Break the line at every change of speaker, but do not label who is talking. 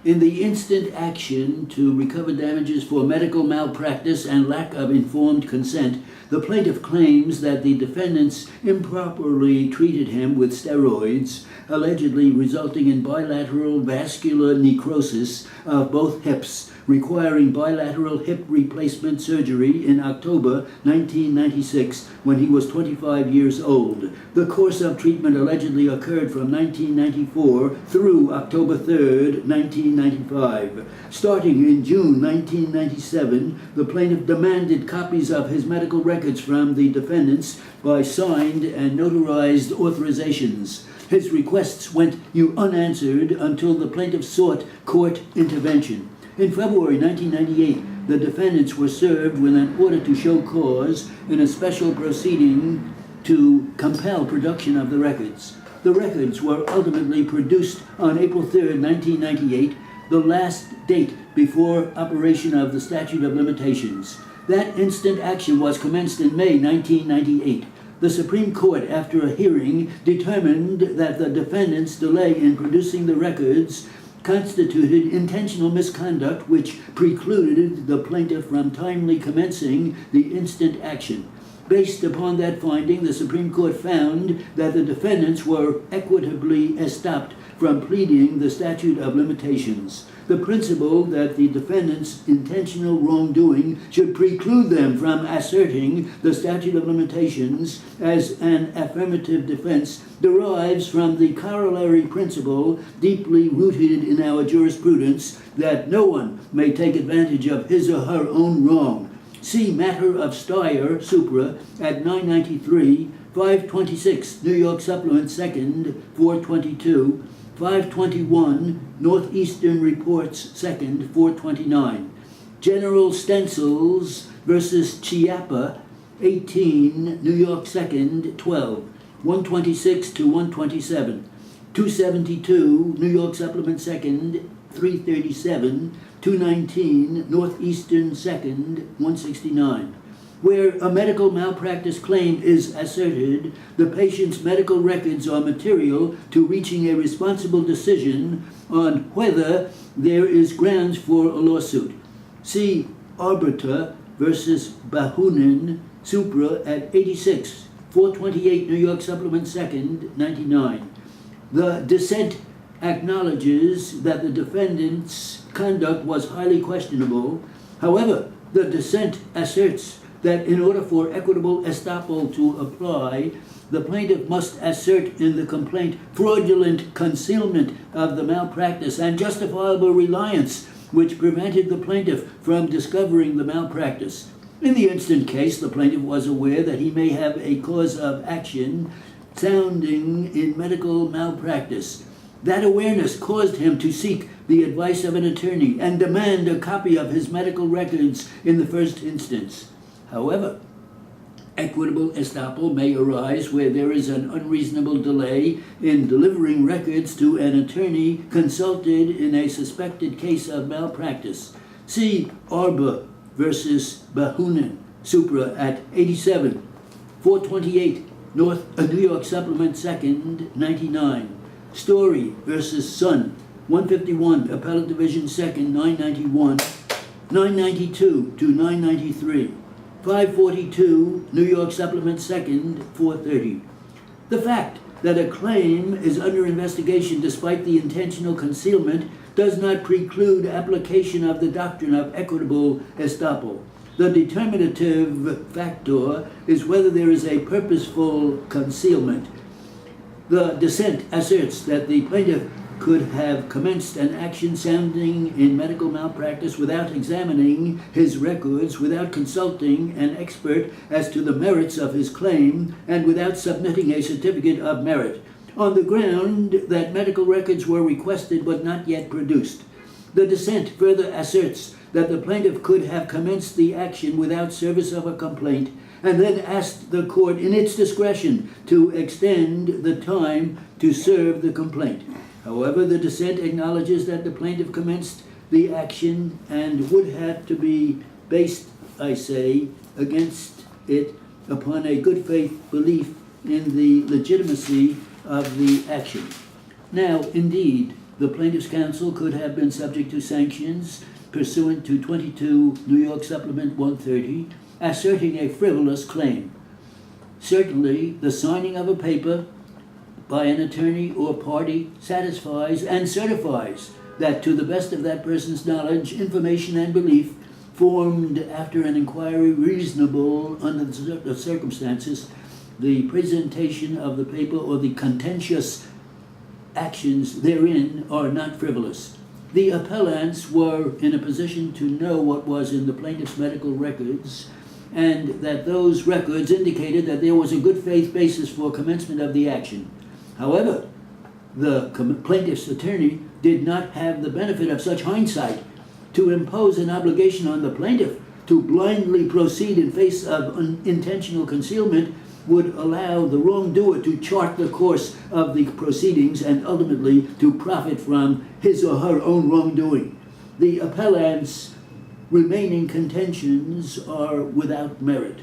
In the instant action to recover damages for medical malpractice and lack of informed consent, the plaintiff claims that the defendants improperly treated him with steroids, allegedly resulting in bilateral vascular necrosis of both hips, requiring bilateral hip replacement surgery in October 1996 when he was 25 years old. The course of treatment allegedly occurred from 1994 through October 3, 1995. Starting in June 1997, the plaintiff demanded copies of his medical records from the defendants by signed and notarized authorizations. His requests went unanswered until the plaintiff sought court intervention. In February 1998, the defendants were served with an order to show cause in a special proceeding to compel production of the records. The records were ultimately produced on April 3, 1998, the last date before operation of the statute of limitations. That instant action was commenced in May 1998. The Supreme Court, after a hearing, determined that the defendants' delay in producing the records constituted intentional misconduct which precluded the plaintiff from timely commencing the instant action. Based upon that finding, the Supreme Court found that the defendants were equitably estopped from pleading the statute of limitations. The principle that the defendants' intentional wrongdoing should preclude them from asserting the statute of limitations as an affirmative defense derives from the corollary principle deeply rooted in our jurisprudence that no one may take advantage of his or her own wrong. See Matter of Steyer, Supra, at 993, 526, New York Supplement 2nd, 422, 521, Northeastern Reports 2nd, 429. General Stencils versus Chiappa, 18, New York 2nd, 12, 126 to 127. 272, New York Supplement 2nd, 337, 219, Northeastern 2nd, 169. Where a medical malpractice claim is asserted, the patient's medical records are material to reaching a responsible decision on whether there is grounds for a lawsuit. See Arbiter versus Bahunin, Supra at 86, 428 New York Supplement 2nd, 99. The dissent acknowledges that the defendant's conduct was highly questionable. However, the dissent asserts that in order for equitable estoppel to apply, the plaintiff must assert in the complaint fraudulent concealment of the malpractice and justifiable reliance which prevented the plaintiff from discovering the malpractice. In the instant case, the plaintiff was aware that he may have a cause of action sounding in medical malpractice. That awareness caused him to seek the advice of an attorney and demand a copy of his medical records in the first instance. However, equitable estoppel may arise where there is an unreasonable delay in delivering records to an attorney consulted in a suspected case of malpractice. See Arba versus Bahunin, Supra at 87, 428, New York Supplement 2nd, 99. Story versus Sun, 151, Appellate Division 2nd, 991, 992 to 993. 542, New York Supplement 2nd, 430. The fact that a claim is under investigation despite the intentional concealment does not preclude application of the doctrine of equitable estoppel. The determinative factor is whether there is a purposeful concealment. The dissent asserts that the plaintiff could have commenced an action sounding in medical malpractice without examining his records, without consulting an expert as to the merits of his claim, and without submitting a certificate of merit, on the ground that medical records were requested but not yet produced. The dissent further asserts that the plaintiff could have commenced the action without service of a complaint and then asked the court in its discretion to extend the time to serve the complaint. However, the dissent acknowledges that the plaintiff commenced the action and would have to be based, I say, against it upon a good faith belief in the legitimacy of the action. Now, indeed, the plaintiff's counsel could have been subject to sanctions pursuant to 22 New York Supplement 130, asserting a frivolous claim. Certainly, the signing of a paper by an attorney or party satisfies and certifies that, to the best of that person's knowledge, information, and belief, formed after an inquiry reasonable under the circumstances, the presentation of the paper or the contentious actions therein are not frivolous. The appellants were in a position to know what was in the plaintiff's medical records, and that those records indicated that there was a good faith basis for commencement of the action. However, the plaintiff's attorney did not have the benefit of such hindsight to impose an obligation on the plaintiff to blindly proceed in face of unintentional concealment would allow the wrongdoer to chart the course of the proceedings and ultimately to profit from his or her own wrongdoing. The appellant's remaining contentions are without merit.